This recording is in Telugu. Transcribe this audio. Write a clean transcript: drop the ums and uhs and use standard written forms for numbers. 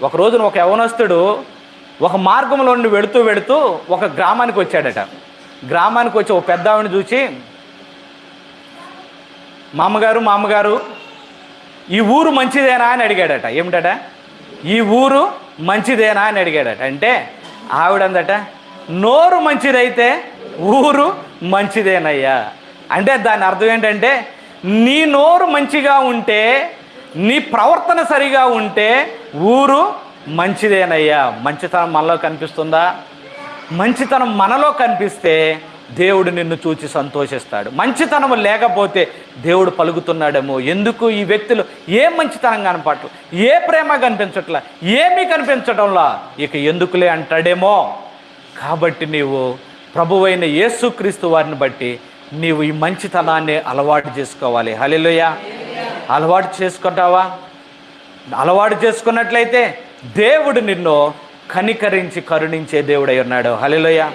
ఒక రోజున ఒక యవనస్తుడు ఒక మార్గంలో నుండి వెళుతూ వెళుతూ ఒక గ్రామానికి వచ్చాడట. గ్రామానికి వచ్చి ఒక పెద్ద ఆవిడని చూసి, మామగారు ఈ ఊరు మంచిదేనా అని అడిగాడట. ఏమిటట? ఈ ఊరు మంచిదేనా అని అడిగాడట. అంటే ఆవిడందట, నోరు మంచిదైతే ఊరు మంచిదేనయ్యా. అంటే దాని అర్థం ఏంటంటే, నీ నోరు మంచిగా ఉంటే, నీ ప్రవర్తన సరిగా ఉంటే ఊరు మంచిదేనయ్యా. మంచితనం మనలో కనిపిస్తుందా? మంచితనం మనలో కనిపిస్తే దేవుడు నిన్ను చూచి సంతోషిస్తాడు. మంచితనం లేకపోతే దేవుడు పలుకుతున్నాడేమో, ఎందుకు ఈ వ్యక్తులు ఏ మంచితనం కనపట్ల, ఏ ప్రేమ కనిపించట్లా, ఏమీ కనిపించడంలా, ఇక ఎందుకులే అంటాడేమో. కాబట్టి నీవు ప్రభువైన యేసుక్రీస్తు వారిని బట్టి నీవు ఈ మంచితనాన్ని అలవాటు చేసుకోవాలి. హల్లెలూయా. అలవాటు చేసుకుంటావా? అలవాటు చేసుకున్నట్లయితే దేవుడు నిన్ను కనికరించి కరుణించే దేవుడై ఉన్నాడు. హల్లెలూయా.